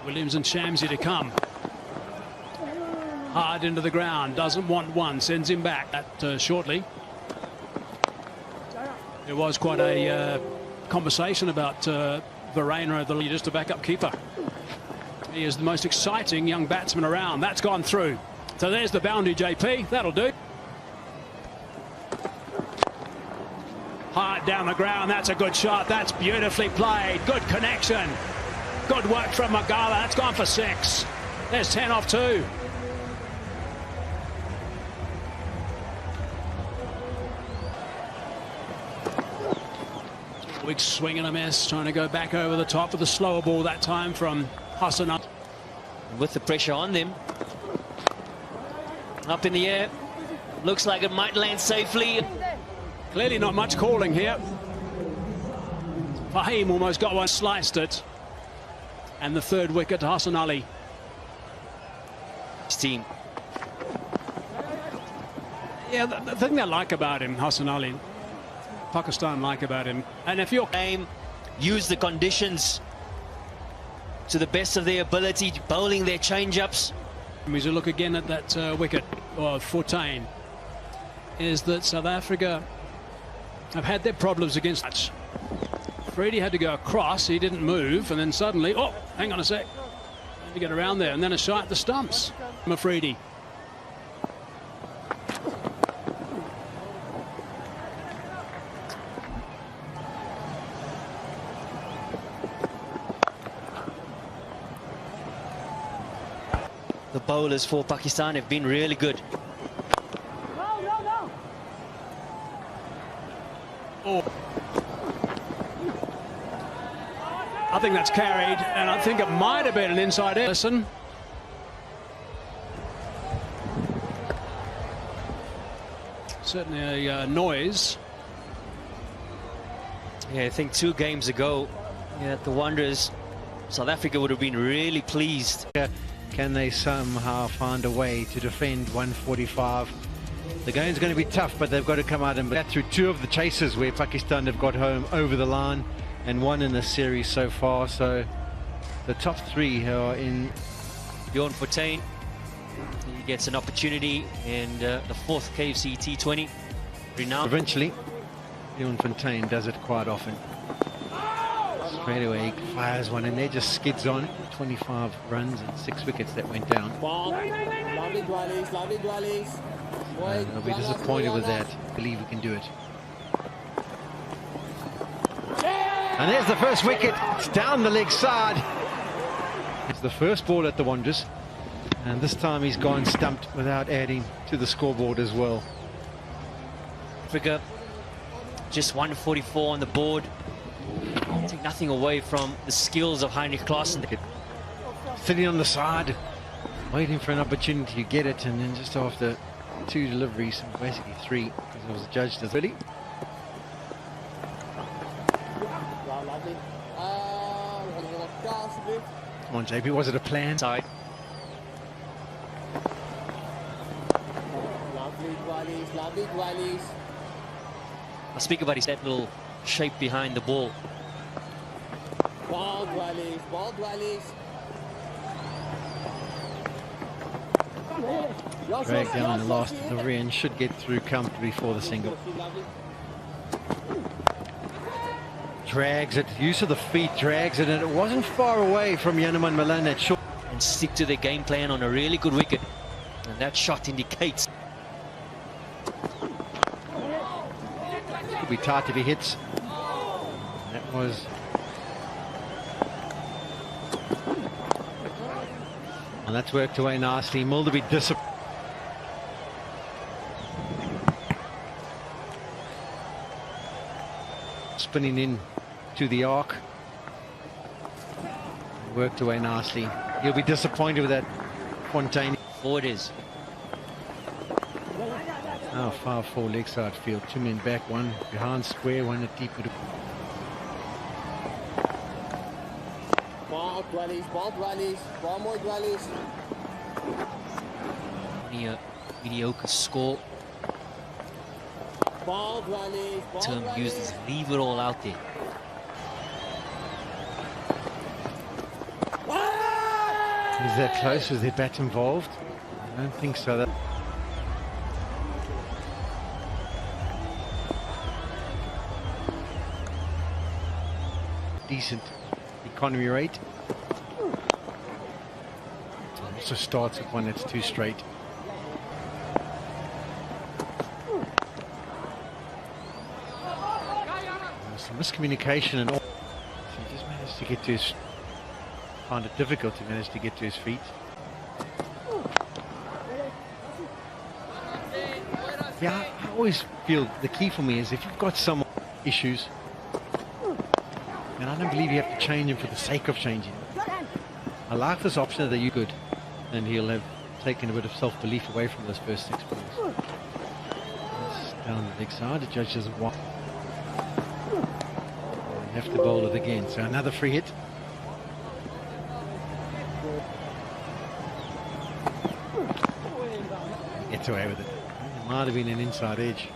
Williams and Shamsi to come. Hard into the ground, doesn't want one, sends him back shortly. There was quite a conversation about Verena, the leader, as the backup keeper. He is the most exciting young batsman around. That's gone through. So there's the boundary, JP. That'll do. Hard down the ground. That's a good shot. That's beautifully played. Good connection. Good work from Magala. That's gone for 6. There's 10 off 2. Big swing and a miss, trying to go back over the top with a slower ball that time from Hassan. With the pressure on them. Up in the air. Looks like it might land safely. Clearly not much calling here. Fahim almost got one, sliced it. And the third wicket to Hassan Ali. His team. Yeah, the thing they like about him, Hassan Ali, Pakistan like about him, and if you're game, use the conditions to the best of their ability, bowling their change-ups. As we look again at that wicket, or 14, is that South Africa have had their problems against touch. Freedy had to go across, he didn't move, and then suddenly, oh, hang on a sec, had to get around there, and then a shot at the stumps from Freedy. The bowlers for Pakistan have been really good. Oh. I think that's carried, and I think it might have been an inside edge. Listen. Certainly a noise. Yeah, I think 2 games ago, at the Wanderers, South Africa would have been really pleased. Can they somehow find a way to defend 145? The game's going to be tough, but they've got to come out and get through 2 of the chases where Pakistan have got home over the line, and 1 in the series so far. So the top 3 are in. Bjorn Fortuin, he gets an opportunity, and the 4th KFC T20. Renowned. Eventually, Bjorn Fontaine does it quite often. Straight away he fires one, and there just skids on. 25 runs and 6 wickets that went down. They'll be disappointed with that. Believe he can do it. And there's the first wicket. It's down the leg side. It's the first ball at the Wanderers, and this time he's gone stumped without adding to the scoreboard as well. Africa just 144 on the board. Take nothing away from the skills of Heinrich Klaassen. Sitting on the side, waiting for an opportunity to get it, and then just after 2 deliveries, basically 3, because it was judged as really. Come on, JP, was it a plan? Side. I'll speak about that little shape behind the ball. Ball dwellies. Drag down the last delivery and should get through comfortably for the single. Drags it, use of the feet, drags it, and it wasn't far away from Yanuman Malan that shot. And stick to their game plan on a really good wicket. And that shot indicates. Could be tight if he hits. That was. And that's worked away nicely. Mulderby disappointed. Spinning in to the arc. Worked away nicely. He'll be disappointed with that Fontaine. 4 it is. Now 5-4 leg side field. 2 men back, 1 behind square, 1 at deep. Ball dwellies, more dwellies. Only a mediocre score. Ball dwellies. Term used as leave it all out there. Is that close? Is their bat involved? I don't think so. Decent economy rate. Also starts with one that's too straight. There's some miscommunication and all. So he just managed to get to his. Find it difficult to manage to get to his feet. Yeah, I always feel the key for me is if you've got some issues, and I don't believe you have to change him for the sake of changing him. I like this option that you're good, and he'll have taken a bit of self-belief away from those first 6 balls. Down the leg side, the judge doesn't want. You have to bowl it again, so another free hit. Gets away with it. It might have been an inside edge.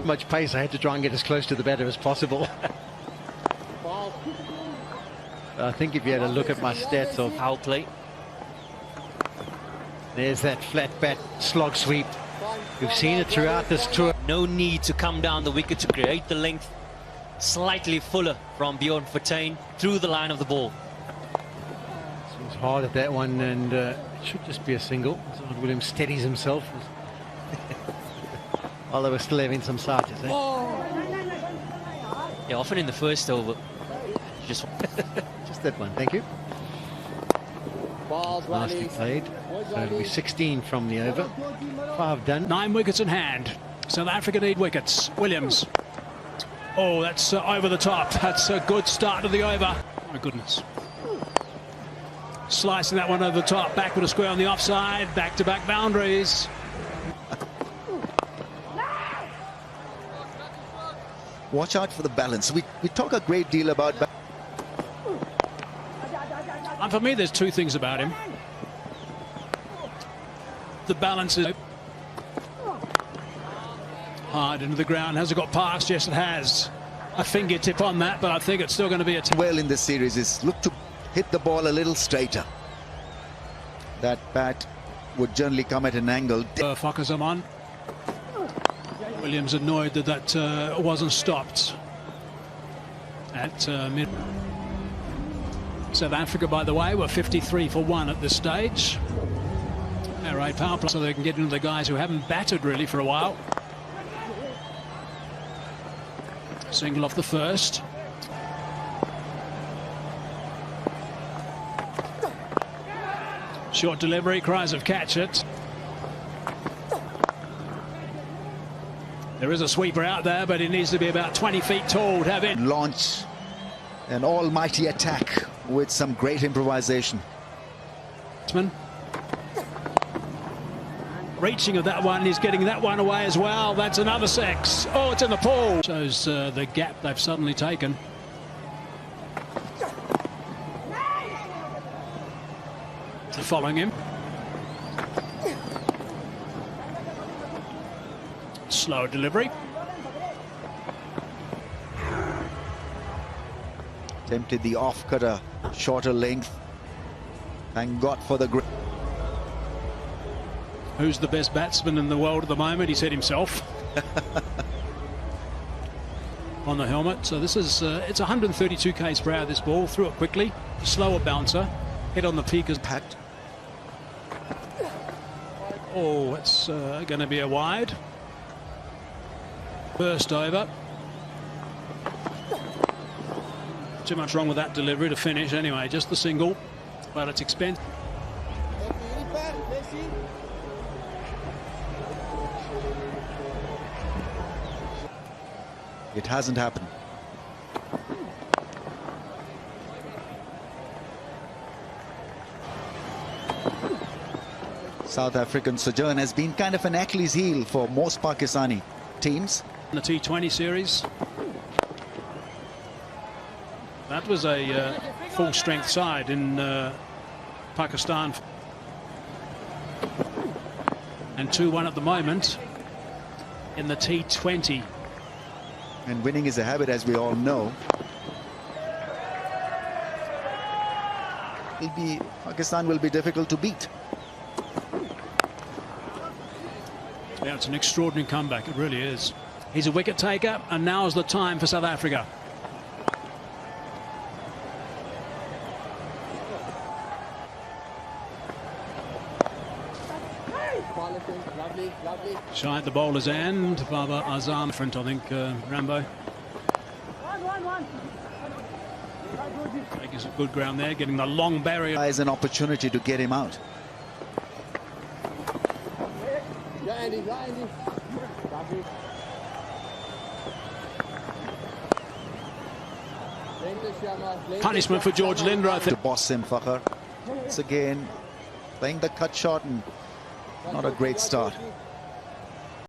Much pace, I had to try and get as close to the batter as possible. I think if you had a look at my stats of Foul play. there's that flat bat slog sweep. We've seen it throughout this tour. No need to come down the wicket to create the length. Slightly fuller from Bjorn Fortuin through the line of the ball. Seems hard at that one, and it should just be a single. Williams steadies himself while they were still having some sights. Yeah, often in the first over. Just that one, thank you. Balls, Nicely rallies. played. So it'll be 16 from the over. 5 done. 9 wickets in hand. South Africa need wickets. Williams. Oh, that's over the top. That's a good start to the over. My goodness. Slicing that one over the top. Back with a square on the offside. Back-to-back boundaries. Watch out for the balance. We talk a great deal about And for me, there's 2 things about him. The balance is hard into the ground. Has it got past? Yes, it has. A fingertip on that, but I think it's still going to be a well in this series is look to hit the ball a little straighter. That bat would generally come at an angle. Fuckers him on. Williams annoyed that that wasn't stopped at mid. South Africa, by the way, were 53 for 1 at this stage. All right, power play, so they can get into the guys who haven't batted really for a while. Single off the first. Short delivery, cries of catch it. There is a sweeper out there, but it needs to be about 20 feet tall to have it. Launch an almighty attack with some great improvisation. Reaching of that one, he's getting that one away as well. That's another 6. Oh, it's in the pool. Shows the gap they've suddenly taken. Following him. Slow delivery. Attempted the off cutter, shorter length. Thank God for the great. Who's the best batsman in the world at the moment? He said himself. On the helmet. So this is it's 132 k's per hour. This ball threw it quickly. Slower bouncer. Hit on the peak as packed. Oh, it's going to be a wide. First over. Too much wrong with that delivery to finish anyway. Just the single, but it's expensive. It hasn't happened. South African sojourn has been kind of an Achilles heel for most Pakistani teams. In the T20 series, that was a full-strength side in Pakistan. and 2-1 at the moment in the T20. And winning is a habit, as we all know. Pakistan will be difficult to beat. Yeah, it's an extraordinary comeback. It really is. He's a wicket taker, and now is the time for South Africa. Lovely, lovely. Shy at the bowler's end. Baba Azam, different, I think, Rambo. Taking some good ground there, getting the long barrier. As an opportunity to get him out. Yeah, Andy, yeah, Andy. Lovely. Punishment for George Linder, I To think. boss him, Fakhar. Once again, playing the cut shot and not a great start.